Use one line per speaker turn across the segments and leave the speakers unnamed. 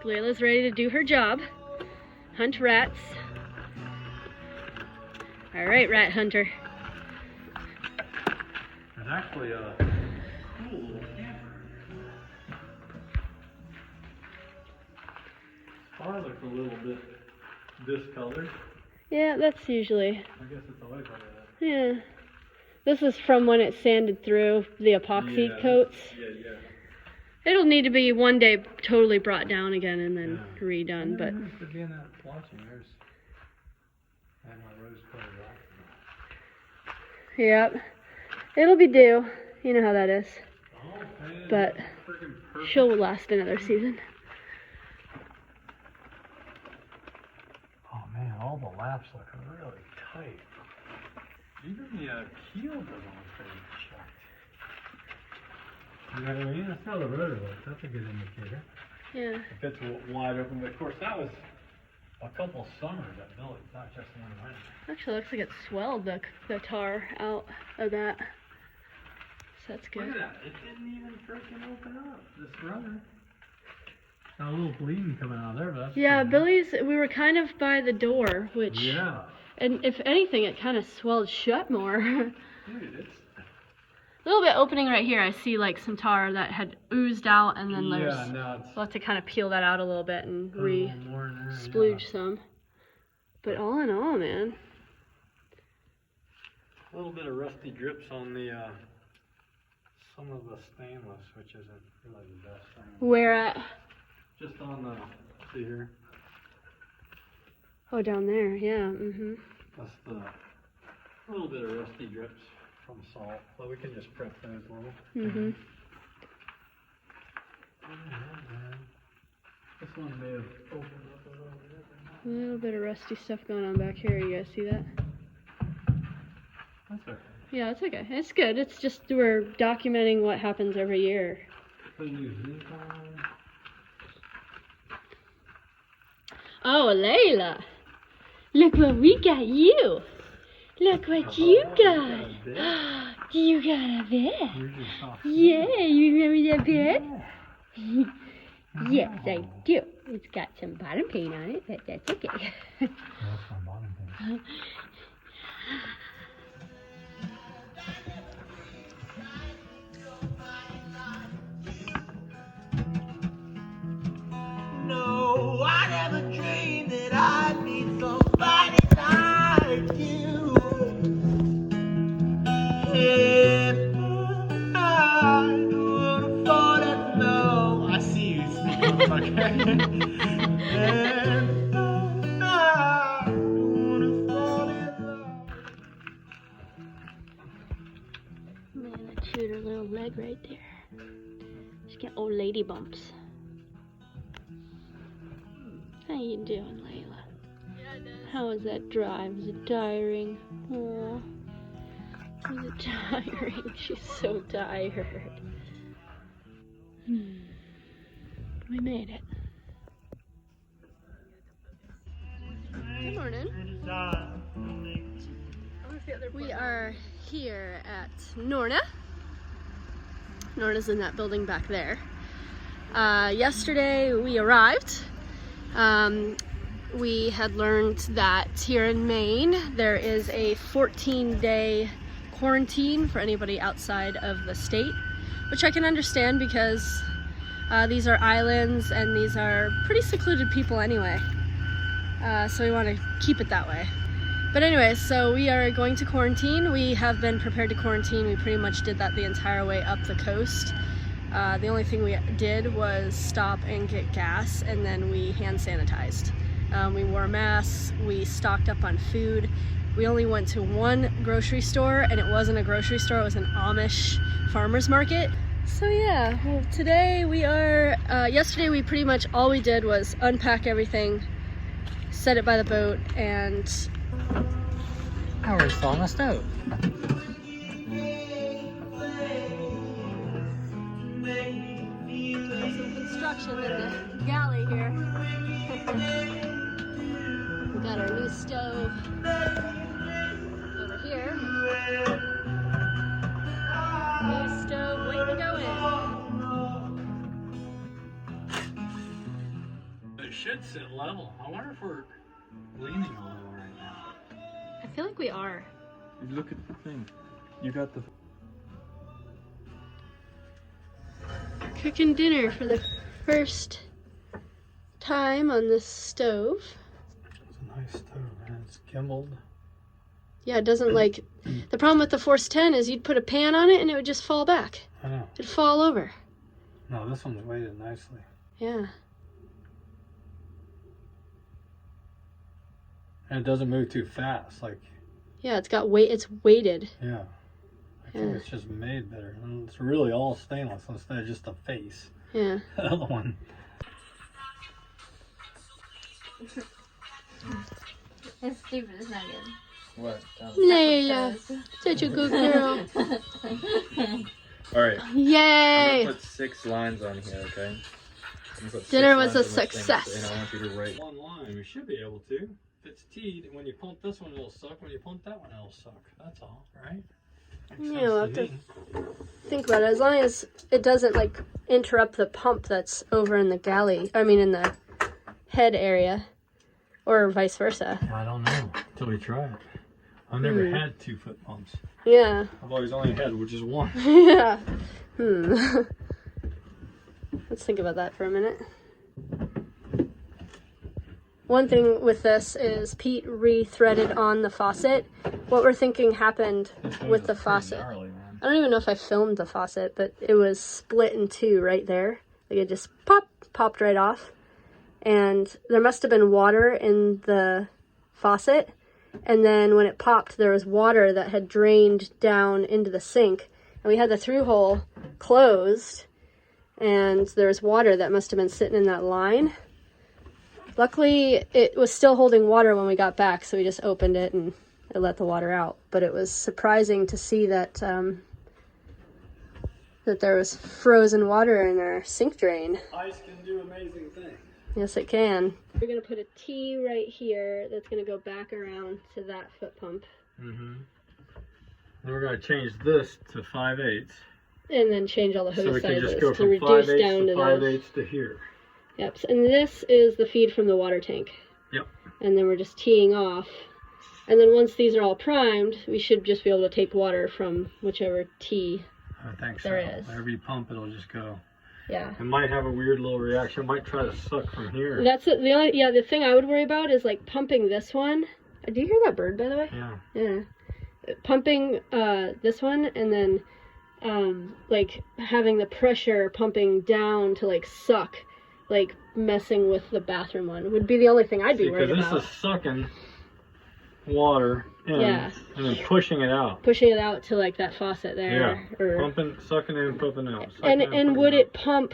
Layla's ready to do her job. Hunt rats. All right, rat hunter.
There's actually a cool little camper. Farther's a little bit discolored.
Yeah, that's usually.
I guess it's always like that.
Yeah. This is from when it sanded through the epoxy coats.
Yeah.
It'll need to be one day totally brought down again and then redone, but.
To be in that watching, I had my rose-colored glasses.
Yep. It'll be due. You know how that is.
Oh, man.
But she'll last another season.
Oh man, all the laps look really tight. Even the keel doesn't look very checked. You know what I mean? That's how the rotor looks. That's a good indicator.
Yeah.
If it's wide open, but of course that was a couple summers at Billy's, not just one winter.
Actually, looks like it swelled the tar out of that. So that's good.
Look at that. It didn't even freaking open up, this rudder. Got a little bleeding coming out of there, but that's
Billy's, we were kind of by the door, which...
Yeah.
And if anything, it kind of swelled shut more.
Dude, it's...
A little bit opening right here. I see like some tar that had oozed out, and then there's...
now
We'll have to kind of peel that out a little bit and splooge some. But all in all, man.
A little bit of rusty drips on the, some of the stainless, which isn't really the best thing.
Where at?
Just on the, see here?
Oh, down there, yeah, mm-hmm.
That's a little bit of rusty drips from salt, so we can just prep those a little.
Mm-hmm.
This one may have opened up a little bit.
A little bit of rusty stuff going on back here. You guys see that?
That's okay.
Yeah, it's okay. It's good. It's just we're documenting what happens every year.
Put a new zinc on.
Oh, Layla! Look what we got you! Look what you got! You got a bed? Yeah, you remember that bed? Yeah. Yes, I do. It's got some bottom paint on it, but that's okay.
That's my bottom paint.
No, I never dreamed that I'd meet somebody like you. If I would have thought it, no, I see you, motherfucker. If I would have thought it,
Man, that chewed her little leg right there. She's got old lady bumps. How you doing, Layla? How was that drive? Was it tiring? Oh, was it tiring? She's so tired. We made it. Good morning. We are here at Norna. Norna's in that building back there. Yesterday we arrived. We had learned that here in Maine there is a 14-day quarantine for anybody outside of the state, which I can understand because these are islands and these are pretty secluded people anyway. So we want to keep it that way. But anyway, so we are going to quarantine. We have been prepared to quarantine. We pretty much did that the entire way up the coast. The only thing we did was stop and get gas, and then we hand sanitized. We wore masks, we stocked up on food. We only went to one grocery store, and it wasn't a grocery store, it was an Amish farmer's market. So yeah, well, today we are, yesterday we pretty much, all we did was unpack everything, set it by the boat, and
now we're installing a stove.
some construction in the galley here. We got our new stove over here. New stove waiting to go in.
should sit level. I wonder if we're leaning a little right now.
I feel like we are.
Look at the thing. You got the...
Cooking dinner for the first time on this stove.
It's a nice stove, man. It's gimbaled.
Yeah, it doesn't like... The problem with the Force 10 is you'd put a pan on it and it would just fall back.
I know.
It'd fall over.
No, this one's weighted nicely.
Yeah.
And it doesn't move too fast. Like,
Yeah, it's got weight. It's weighted.
yeah. I think it's just made better. And it's really all stainless instead of just the face.
Yeah.
The other one.
It's stupid, it's not good.
What?
Layla, such a good girl.
Alright. I'm
Yay!
gonna put 6 lines on here, okay? I'm gonna put 6
Dinner was
lines
a
on this thing,
success.
and I want you to write.
One line, we should be able to. If it's teed, when you pump this one, it'll suck. When you pump that one, it'll suck. That's all, right? Makes
Yeah,
sense
we'll have
to
to
me.
think about it. As long as it doesn't like interrupt the pump that's over in the galley. I mean, in the head area, or vice versa.
I don't know until we try it. I've never had 2-foot pumps.
Yeah.
I've always only had just one.
Yeah. Let's think about that for a minute. One thing with this is Pete re-threaded on the faucet. What we're thinking happened with the faucet.
Gnarly, man.
I don't even know if I filmed the faucet, but it was split in two right there. Like it just popped right off. And there must have been water in the faucet. And then when it popped, there was water that had drained down into the sink. And we had the through hole closed. And there was water that must have been sitting in that line. Luckily, it was still holding water when we got back, so we just opened it and it let the water out. But it was surprising to see that that there was frozen water in our sink drain.
Ice can do amazing things.
Yes, it can. We're going to put a T right here that's going to go back around to that foot pump.
Mm-hmm. Then we're going to change this to 5/8.
And then change all the hose
So we can
sizes
just go
to
from
reduce
5/8
down
to
to
5/8 to here.
Yep, and this is the feed from the water tank.
Yep.
And then we're just teeing off. And then once these are all primed, we should just be able to take water from whichever tee.
I think so.
There is.
Whenever you pump, it'll just go.
Yeah.
It might have a weird little reaction. It might try to suck from here.
That's it. The thing I would worry about is like pumping this one. Do you hear that bird, by the way?
Yeah.
Yeah. Pumping this one and then like having the pressure pumping down to like suck, like messing with the bathroom one would be the only thing I'd be worried
Because
about.
this is sucking water in
Yeah.
and then pushing it out.
Pushing it out to like that faucet there.
Yeah.
Or,
Pumping, sucking in, pumping out.
and would it pump?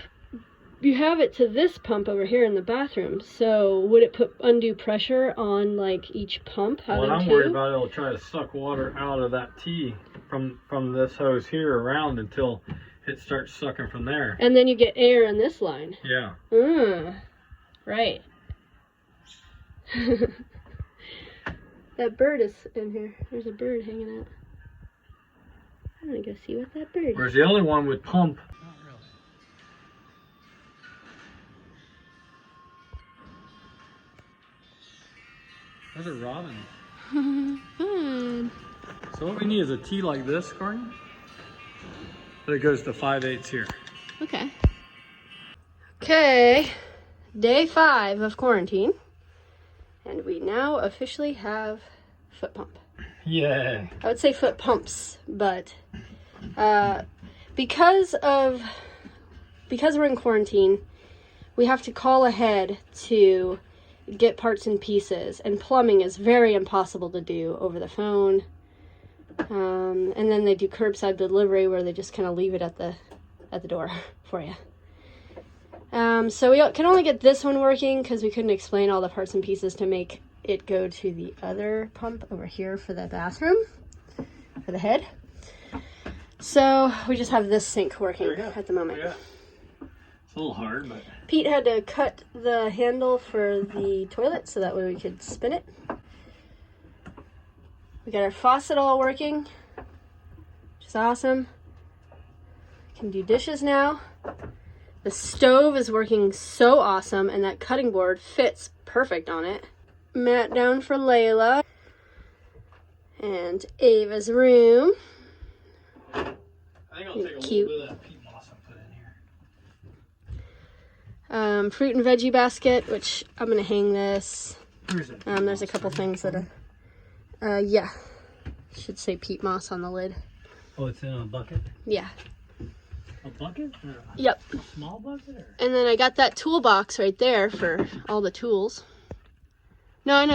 You have it to this pump over here in the bathroom, so would it put undue pressure on like each pump?
What I'm worried about, it'll try to suck water out of that tee from this hose here around until it starts sucking from there.
And then you get air in this line.
Yeah.
Right. That bird is in here. There's a bird hanging out. I'm gonna go see what that bird is.
Whereas the other one would pump. Not really. Those are robins.
Fun.
So what we need is a tee like this, Courtney. But it goes to 5/8 here.
Okay. Okay. Day 5 of quarantine. And we now officially have foot pump.
Yay.
I would say foot pumps, but because we're in quarantine, we have to call ahead to get parts and pieces, and plumbing is very impossible to do over the phone. And then they do curbside delivery where they just kind of leave it at the door for you. So we can only get this one working because we couldn't explain all the parts and pieces to make it go to the other pump over here for the bathroom, for the head. So we just have this sink working at the moment.
Yeah. It's a little hard, but...
Pete had to cut the handle for the toilet so that way we could spin it. We got our faucet all working, which is awesome. Can do dishes now. The stove is working so awesome, and that cutting board fits perfect on it. Mat down for Layla. And Ava's room.
I think I'll take a
Cute.
little bit of that peat moss and put in here.
Fruit and veggie basket, which I'm gonna hang this.
Where's it?
There's a couple things that are, yeah. Should say peat moss on the lid.
Oh, it's in a bucket?
Yeah.
A bucket? Or
Yep.
a small bucket? Or?
And then I got that toolbox right there for all the tools. No, in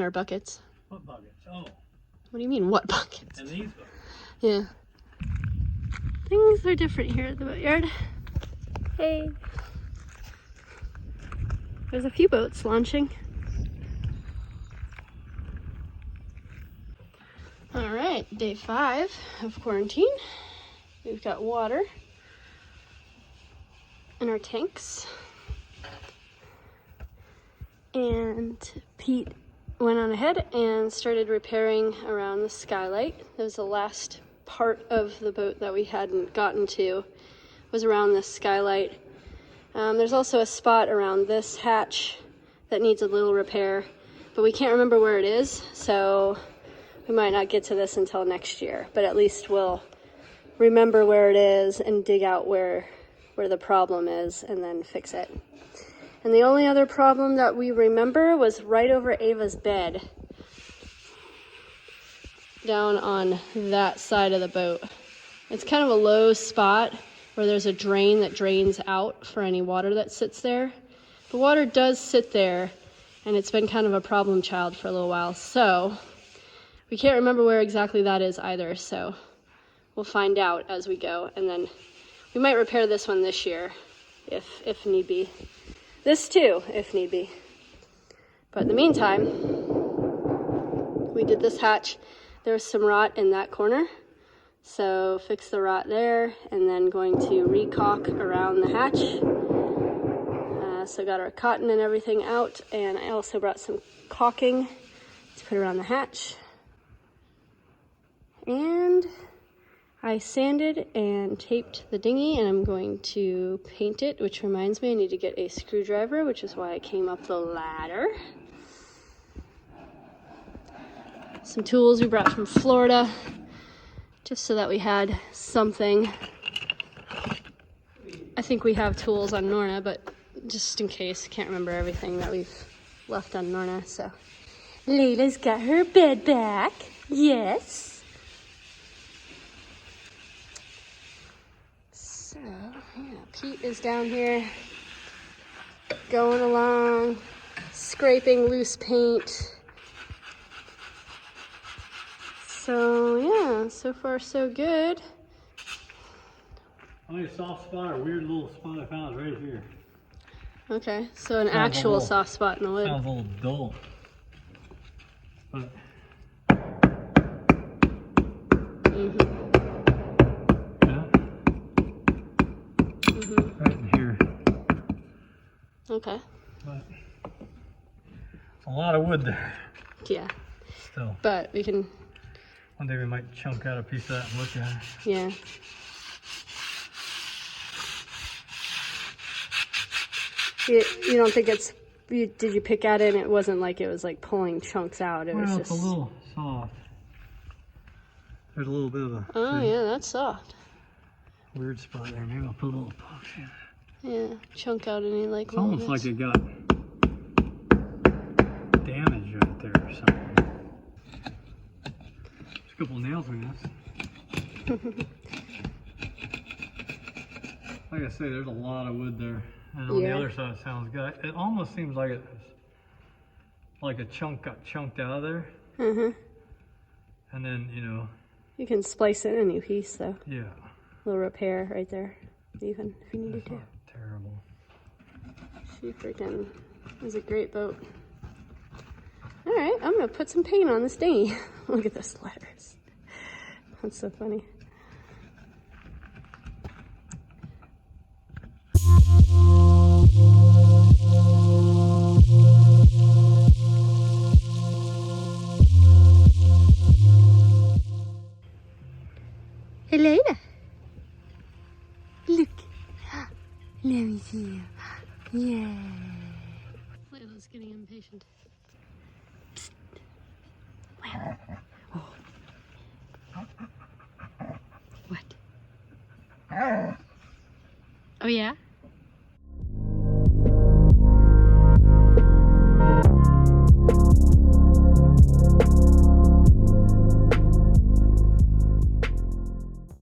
our buckets.
What buckets? Oh,
What do you mean, what buckets?
and these buckets.
Yeah. Things are different here at the boatyard. Hey. There's a few boats launching. All right, day 5 of quarantine. We've got water in our tanks. And Pete went on ahead and started repairing around the skylight. That was the last part of the boat that we hadn't gotten to, was around the skylight. There's also a spot around this hatch that needs a little repair, but we can't remember where it is, so we might not get to this until next year, but at least we'll remember where it is and dig out where the problem is and then fix it. And the only other problem that we remember was right over Ava's bed, down on that side of the boat. It's kind of a low spot where there's a drain that drains out for any water that sits there. The water does sit there, and it's been kind of a problem child for a little while, so we can't remember where exactly that is either, so we'll find out as we go, and then we might repair this one this year if need be. This too, if need be. But in the meantime, we did this hatch. There was some rot in that corner, so fix the rot there, and then going to re-caulk around the hatch. So got our cotton and everything out, and I also brought some caulking to put around the hatch. And I sanded and taped the dinghy, and I'm going to paint it, which reminds me I need to get a screwdriver, which is why I came up the ladder. Some tools we brought from Florida, just so that we had something. I think we have tools on Norna, but just in case, can't remember everything that we've left on Norna, so. Layla's got her bed back, yes. So, yeah, Pete is down here, going along, scraping loose paint. So, yeah, so far so good.
Only soft spot or weird little spot I found is right here.
Okay, so an
Sounds a
actual
little-
soft spot in the lid.
Sounds a little dull. But yeah, right in here.
Okay,
But it's a lot of wood there
yeah,
still.
but we can,
One day we might chunk out a piece of that and look at it.
yeah. You don't think it's, did you pick at it and it wasn't like it was like pulling chunks out, it was
Well,
just.
it's a little soft. There's a little bit of a
Oh yeah, that's soft.
weird spot there. Maybe I'll put a little poke in it.
Yeah, chunk out any like
It's almost like
bits.
it got damage right there or something. There's a couple nails in this. Like I say, there's a lot of wood there. And on the
Yeah.
other side it sounds good. It almost seems like it's like a chunk got chunked out of there. And then, you know,
You can splice it in a new piece though.
yeah.
Little repair right there, even if you needed
It's
to.
not terrible.
She freaking is a great boat. All right, I'm gonna put some paint on this dinghy. Look at those letters. That's so funny. Elena, look, Let me see you. Yay. Layla's getting impatient. Psst. Layla. Oh. What? Oh yeah?